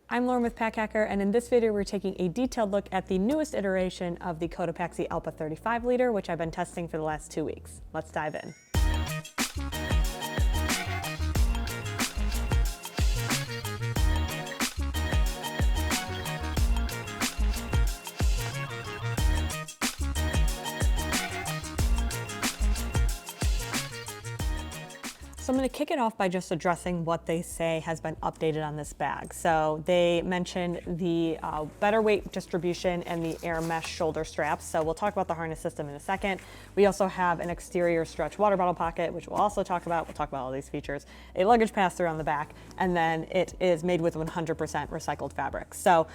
I'm Lauren with Pack Hacker, and in this video we're taking a detailed look at the newest iteration of the Cotopaxi Allpa 35L, which I've been testing for the last 2 weeks. Let's dive in. So I'm going to kick it off by just addressing what they say has been updated on this bag. So they mentioned the better weight distribution and the air mesh shoulder straps. So we'll talk about the harness system in a second. We also have an exterior stretch water bottle pocket, which we'll also talk about. We'll talk about all these features. A luggage pass-through on the back, and then it is made with 100% recycled fabric. So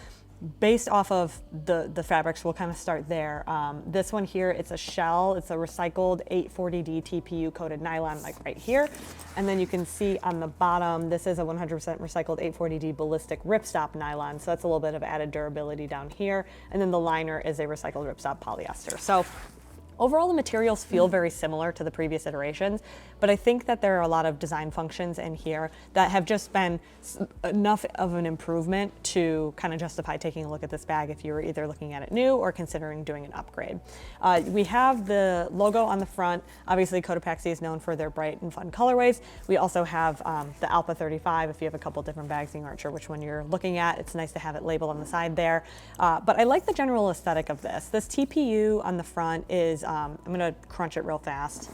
based off of the fabrics, we'll kind of start there. This one here, it's a shell. It's a recycled 840D TPU coated nylon, like right here. And then you can see on the bottom, this is a 100% recycled 840D ballistic ripstop nylon. So that's a little bit of added durability down here. And then the liner is a recycled ripstop polyester. So overall, the materials feel very similar to the previous iterations, but I think that there are a lot of design functions in here that have just been enough of an improvement to kind of justify taking a look at this bag if you were either looking at it new or considering doing an upgrade. We have the logo on the front. Obviously, Cotopaxi is known for their bright and fun colorways. We also have the Allpa 35. If you have a couple different bags and you aren't sure which one you're looking at, it's nice to have it labeled on the side there. But I like the general aesthetic of this. This TPU on the front is I'm gonna crunch it real fast.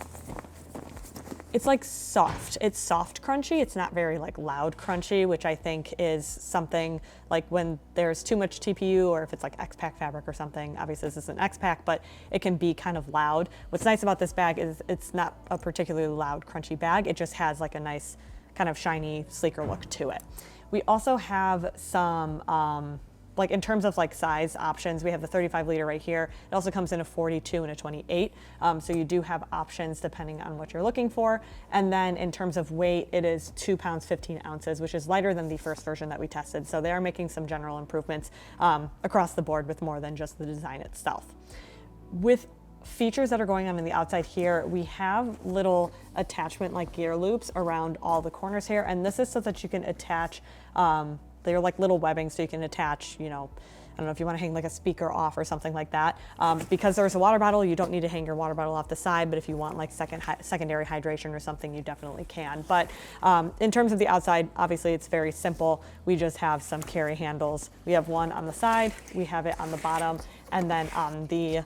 It's like soft. It's soft crunchy. It's not very like loud crunchy, which I think is something like when there's too much TPU or if it's like X-Pack fabric or something. Obviously this isn't X-Pack, but it can be kind of loud. What's nice about this bag is it's not a particularly loud crunchy bag. It just has like a nice kind of shiny, sleeker look to it. We also have some like in terms of like size options, we have the 35L right here. It also comes in a 42 and a 28. So you do have options depending on what you're looking for. And then in terms of weight, it is 2 pounds, 15 ounces, which is lighter than the first version that we tested. So they are making some general improvements across the board with more than just the design itself. With features that are going on the outside here, we have little attachment like gear loops around all the corners here. And this is so that you can attach they're like little webbing, so you can attach, you know, I don't know if you want to hang like a speaker off or something like that. Because there's a water bottle, you don't need to hang your water bottle off the side, but if you want like secondary hydration or something, you definitely can. But in terms of the outside, obviously it's very simple. We just have some carry handles. We have one on the side, we have it on the bottom, and then on the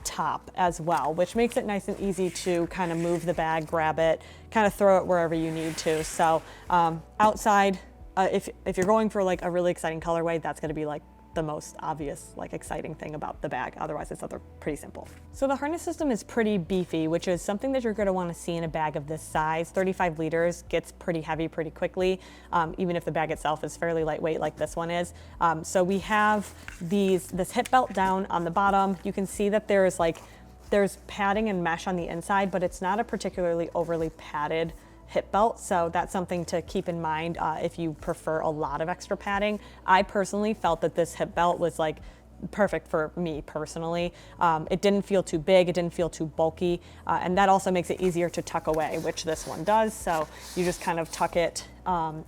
top as well, which makes it nice and easy to kind of move the bag, grab it, kind of throw it wherever you need to. So outside, if you're going for like a really exciting colorway, that's going to be like the most obvious, like exciting thing about the bag. Otherwise, it's pretty simple. So the harness system is pretty beefy, which is something that you're going to want to see in a bag of this size. 35 liters gets pretty heavy pretty quickly, even if the bag itself is fairly lightweight like this one is. So we have this hip belt down on the bottom. You can see that there's padding and mesh on the inside, but it's not a particularly overly padded hip belt, so that's something to keep in mind if you prefer a lot of extra padding. I personally felt that this hip belt was like perfect for me personally. It didn't feel too big, it didn't feel too bulky, and that also makes it easier to tuck away, which this one does. So you just kind of tuck it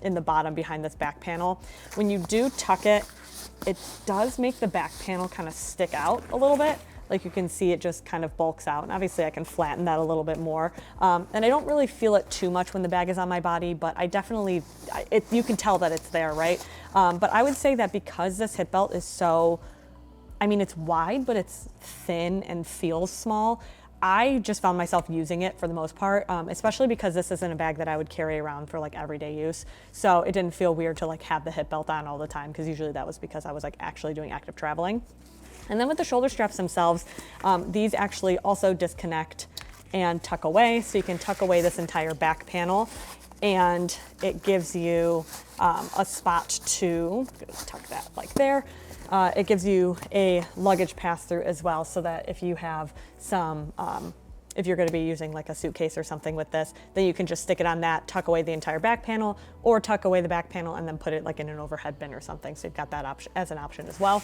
in the bottom behind this back panel. When you do tuck it, it does make the back panel kind of stick out a little bit. Like you can see it just kind of bulks out, and obviously I can flatten that a little bit more. And I don't really feel it too much when the bag is on my body, but I definitely, you can tell that it's there, right? But I would say that because this hip belt is so, I mean, it's wide, but it's thin and feels small, I just found myself using it for the most part, especially because this isn't a bag that I would carry around for like everyday use. So it didn't feel weird to like have the hip belt on all the time, because usually that was because I was like actually doing active traveling. And then with the shoulder straps themselves, these actually also disconnect and tuck away. So you can tuck away this entire back panel, and it gives you a spot to tuck that like there. It gives you a luggage pass-through as well, so that if you have some if you're going to be using like a suitcase or something with this, then you can just stick it on that, tuck away the entire back panel, or tuck away the back panel and then put it like in an overhead bin or something. So you've got that option as an option as well.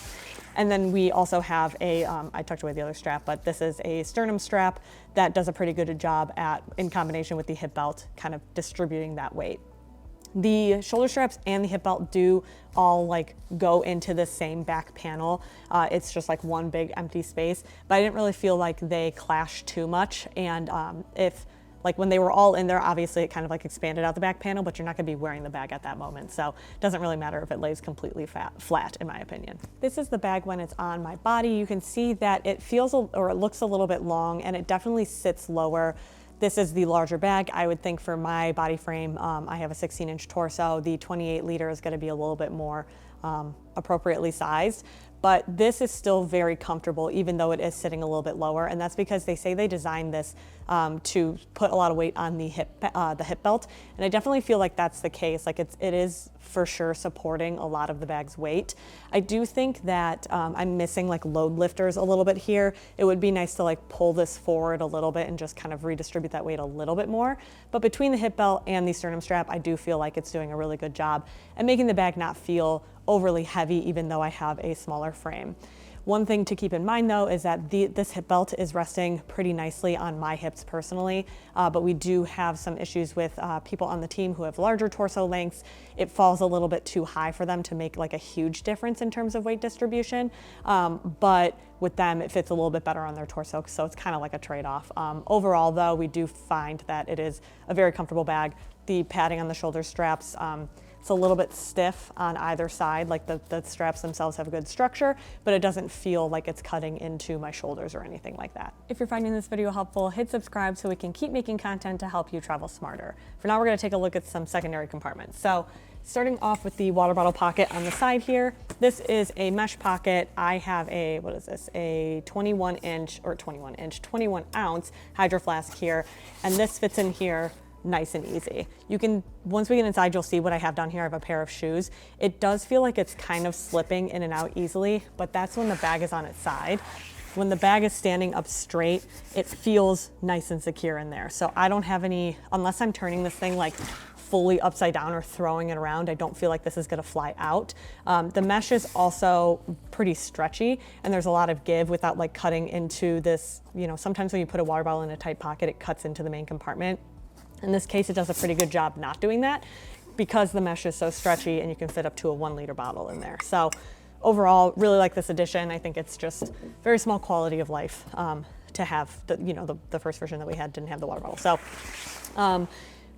And then we also have a, I tucked away the other strap, but this is a sternum strap that does a pretty good job at, in combination with the hip belt, kind of distributing that weight. The shoulder straps and the hip belt do all like go into the same back panel. It's just like one big empty space, but I didn't really feel like they clashed too much. And if like when they were all in there, obviously it kind of like expanded out the back panel, but you're not gonna be wearing the bag at that moment. So it doesn't really matter if it lays completely flat, in my opinion. This is the bag when it's on my body. You can see that it feels, or it looks a little bit long, and it definitely sits lower. This is the larger bag. I would think for my body frame, I have a 16-inch torso. The 28 liter is gonna be a little bit more appropriately sized. But this is still very comfortable, even though it is sitting a little bit lower. And that's because they say they designed this to put a lot of weight on the hip belt. And I definitely feel like that's the case. Like it is for sure supporting a lot of the bag's weight. I do think that I'm missing like load lifters a little bit here. It would be nice to like pull this forward a little bit and just kind of redistribute that weight a little bit more. But between the hip belt and the sternum strap, I do feel like it's doing a really good job at making the bag not feel overly heavy, even though I have a smaller frame. One thing to keep in mind though is that this hip belt is resting pretty nicely on my hips personally, but we do have some issues with people on the team who have larger torso lengths. It falls a little bit too high for them to make like a huge difference in terms of weight distribution, but with them it fits a little bit better on their torso, so it's kind of like a trade-off. Overall though, we do find that it is a very comfortable bag. The padding on the shoulder straps, it's a little bit stiff on either side, like the straps themselves have a good structure, but it doesn't feel like it's cutting into my shoulders or anything like that. If you're finding this video helpful, hit subscribe so we can keep making content to help you travel smarter. For now, we're gonna take a look at some secondary compartments. So starting off with the water bottle pocket on the side here, this is a mesh pocket. I have a, what is this? A 21 ounce Hydro Flask here, and this fits in here nice and easy. You can, once we get inside, you'll see what I have down here. I have a pair of shoes. It does feel like it's kind of slipping in and out easily, but that's when the bag is on its side. When the bag is standing up straight, it feels nice and secure in there. So I don't have any, unless I'm turning this thing like fully upside down or throwing it around, I don't feel like this is gonna fly out. The mesh is also pretty stretchy, and there's a lot of give without like cutting into this, you know, sometimes when you put a water bottle in a tight pocket, it cuts into the main compartment. In this case, it does a pretty good job not doing that because the mesh is so stretchy and you can fit up to a 1 liter bottle in there. So overall, really like this addition. I think it's just very small quality of life to have the first version that we had didn't have the water bottle. So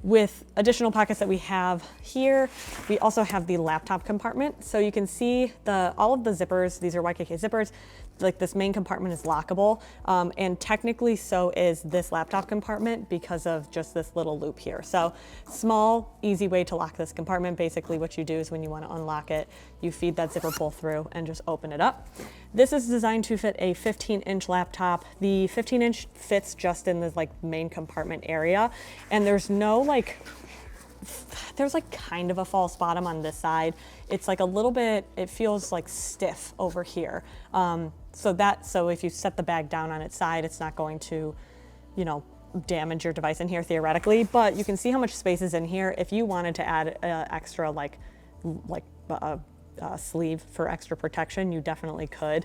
with additional pockets that we have here, we also have the laptop compartment. So you can see all of the zippers, these are YKK zippers, like this main compartment is lockable, and technically so is this laptop compartment because of just this little loop here. So small, easy way to lock this compartment. Basically what you do is when you want to unlock it, you feed that zipper pull through and just open it up. This is designed to fit a 15-inch laptop. The 15-inch fits just in the like main compartment area, and there's no like, there's like kind of a false bottom on this side. It's like a little bit, it feels like stiff over here. So if you set the bag down on its side, it's not going to, you know, damage your device in here theoretically, but you can see how much space is in here. If you wanted to add extra sleeve for extra protection, you definitely could.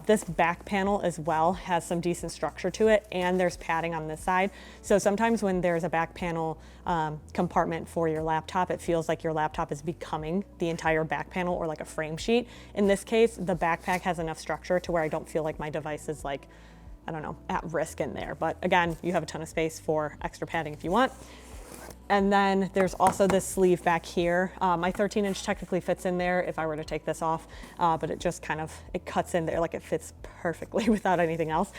This back panel as well has some decent structure to it, and there's padding on this side. So sometimes when there's a back panel compartment for your laptop, it feels like your laptop is becoming the entire back panel or like a frame sheet. In this case, the backpack has enough structure to where I don't feel like my device is like, I don't know, at risk in there. But again, you have a ton of space for extra padding if you want. And then there's also this sleeve back here. My 13-inch technically fits in there if I were to take this off, but it just kind of, it cuts in there, like it fits perfectly without anything else.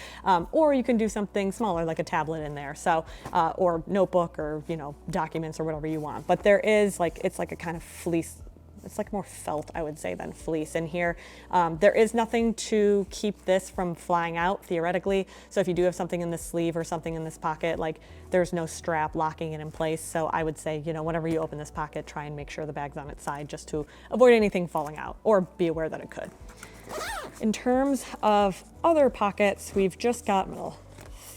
Or you can do something smaller like a tablet in there, so or notebook or, you know, documents or whatever you want. But there is like, it's like a kind of fleece, it's like more felt, I would say, than fleece in here. There is nothing to keep this from flying out theoretically. So if you do have something in this sleeve or something in this pocket, like there's no strap locking it in place. So I would say, you know, whenever you open this pocket, try and make sure the bag's on its side just to avoid anything falling out, or be aware that it could. In terms of other pockets, we've just got, I'll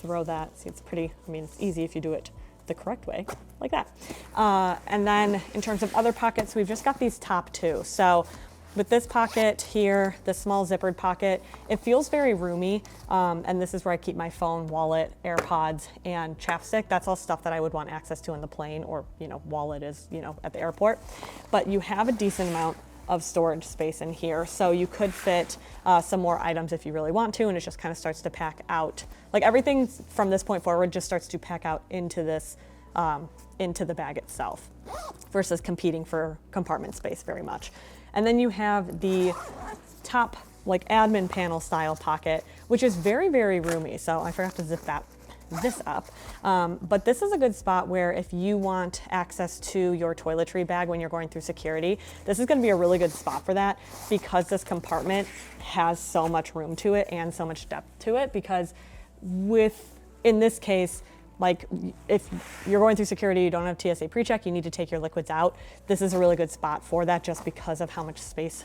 throw that, see, it's pretty, I mean, it's easy if you do it the correct way, like that. And then in terms of other pockets, we've just got these top two. So With this pocket here, the small zippered pocket, it feels very roomy. And this is where I keep my phone, wallet, AirPods, and chapstick. That's all stuff that I would want access to on the plane, or, you know, wallet is, you know, at the airport. But you have a decent amount of storage space in here. So you could fit some more items if you really want to, and it just kind of starts to pack out. Like everything from this point forward just starts to pack out into this, into the bag itself, versus competing for compartment space very much. And then you have the top, like admin panel style pocket, which is very, very roomy. So I forgot to zip this up. But this is a good spot where if you want access to your toiletry bag when you're going through security, this is gonna be a really good spot for that, because this compartment has so much room to it and so much depth to it. Because in this case, like if you're going through security, you don't have TSA pre-check, you need to take your liquids out, this is a really good spot for that, just because of how much space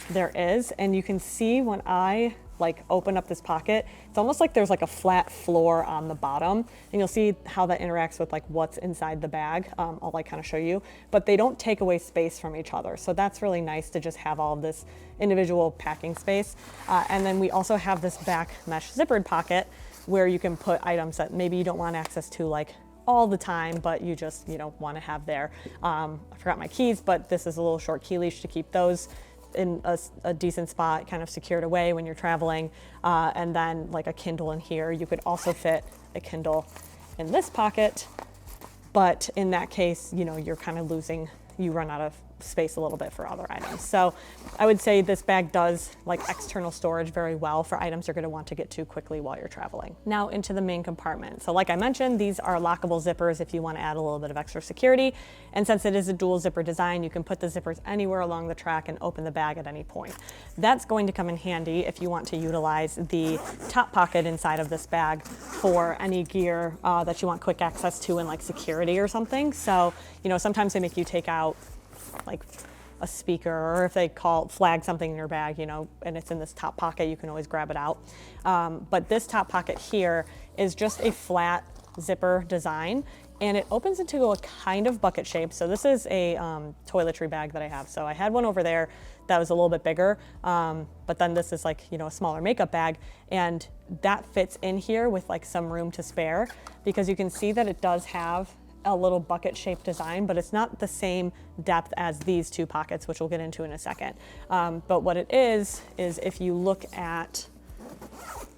there is. And you can see when I like open up this pocket, it's almost like there's like a flat floor on the bottom, and you'll see how that interacts with like what's inside the bag. I'll like kind of show you, but they don't take away space from each other. So that's really nice to just have all of this individual packing space. And then we also have this back mesh zippered pocket where you can put items that maybe you don't want access to like all the time, but you just, you know, want to have there. I forgot my keys, but this is a little short key leash to keep those in a decent spot, kind of secured away when you're traveling. And then like a Kindle in here. You could also fit a Kindle in this pocket, but in that case, you know, you're kind of you run out of space a little bit for other items. So I would say this bag does like external storage very well for items you're going to want to get to quickly while you're traveling. Now into the main compartment. So like I mentioned, these are lockable zippers if you want to add a little bit of extra security. And since it is a dual zipper design, you can put the zippers anywhere along the track and open the bag at any point. That's going to come in handy if you want to utilize the top pocket inside of this bag for any gear that you want quick access to in like security or something. So, you know, sometimes they make you take out like a speaker, or if they flag something in your bag, you know, and it's in this top pocket, you can always grab it out. But this top pocket here is just a flat zipper design, and it opens into a kind of bucket shape. So this is a toiletry bag that I have. So I had one over there that was a little bit bigger, but then this is like, you know, a smaller makeup bag, and that fits in here with like some room to spare, because you can see that it does have a little bucket shaped design, but it's not the same depth as these two pockets, which we'll get into in a second. But what it is if you look at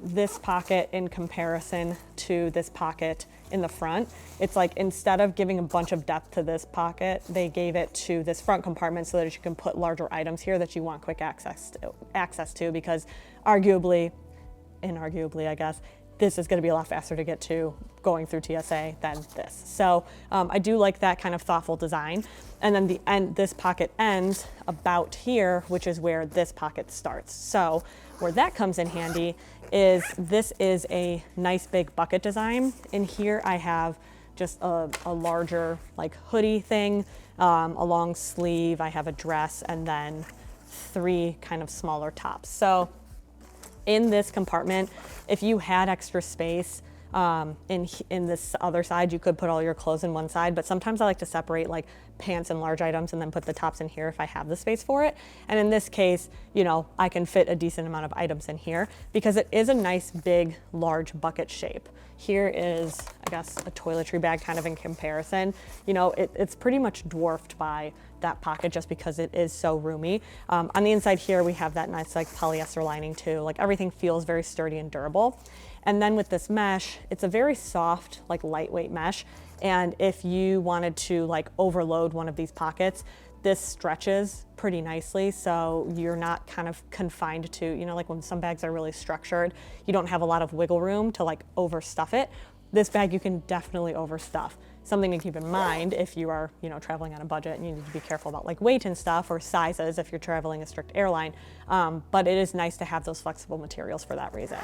this pocket in comparison to this pocket in the front, it's like instead of giving a bunch of depth to this pocket, they gave it to this front compartment so that you can put larger items here that you want quick access to, because arguably, I guess, this is going to be a lot faster to get to going through TSA than this. So I do like that kind of thoughtful design. And then this pocket ends about here, which is where this pocket starts. So where that comes in handy is this is a nice big bucket design. In here I have just a larger like hoodie thing, a long sleeve, I have a dress, and then 3 kind of smaller tops. So in this compartment, if you had extra space in this other side, you could put all your clothes in one side, but sometimes I like to separate like pants and large items and then put the tops in here if I have the space for it. And in this case, you know, I can fit a decent amount of items in here because it is a nice big large bucket shape. Here is, I guess, a toiletry bag kind of in comparison. You know, it's pretty much dwarfed by that pocket just because it is so roomy. On the inside here, we have that nice like polyester lining too. Like everything feels very sturdy and durable. And then with this mesh, it's a very soft, like lightweight mesh. And if you wanted to like overload one of these pockets, this stretches pretty nicely. So you're not kind of confined to, you know, like when some bags are really structured, you don't have a lot of wiggle room to like overstuff it. This bag you can definitely overstuff. Something to keep in mind if you are, you know, traveling on a budget and you need to be careful about like weight and stuff, or sizes if you're traveling a strict airline. But it is nice to have those flexible materials for that reason.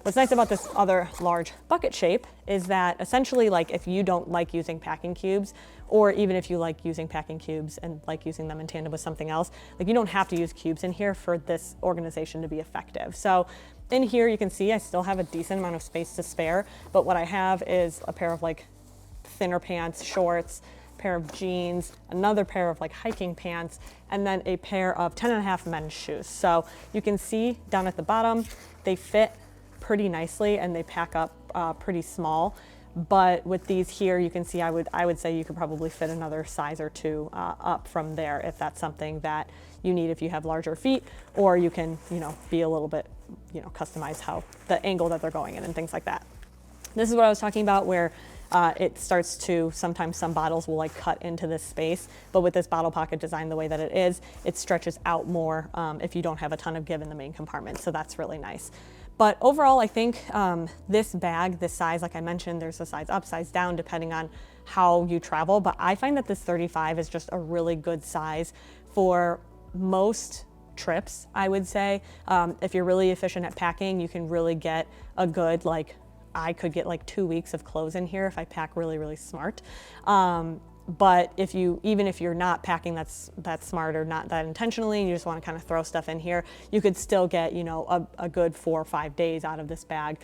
What's nice about this other large bucket shape is that essentially, like if you don't like using packing cubes, or even if you like using packing cubes and like using them in tandem with something else, like you don't have to use cubes in here for this organization to be effective. So in here you can see I still have a decent amount of space to spare, but what I have is a pair of like thinner pants, shorts, pair of jeans, another pair of like hiking pants, and then a pair of 10.5 men's shoes. So you can see down at the bottom, they fit pretty nicely and they pack up pretty small. But with these here, you can see I would say you could probably fit another size or two up from there if that's something that you need if you have larger feet, or you can, be a little bit, customize how the angle that they're going in and things like that. This is what I was talking about where it starts to, sometimes some bottles will like cut into this space, but with this bottle pocket design the way that it is, it stretches out more if you don't have a ton of give in the main compartment. So that's really nice. But overall, I think this bag, this size, like I mentioned, there's a size up, size down, depending on how you travel. But I find that this 35 is just a really good size for most trips, I would say. If you're really efficient at packing, you can really get a good, I could get 2 weeks of clothes in here if I pack really, really smart. But even if you're not packing that smart or not that intentionally, and you just want to kind of throw stuff in here, you could still get, a good 4 or 5 days out of this bag,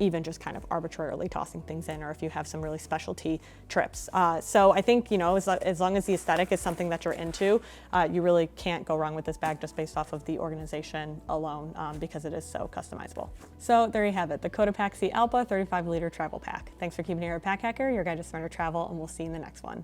even just kind of arbitrarily tossing things in, or if you have some really specialty trips. So I think, as long as the aesthetic is something that you're into, you really can't go wrong with this bag just based off of the organization alone, because it is so customizable. So there you have it, the Cotopaxi Allpa 35-liter travel pack. Thanks for keeping it here at Pack Hacker, your guide to smarter travel, and we'll see you in the next one.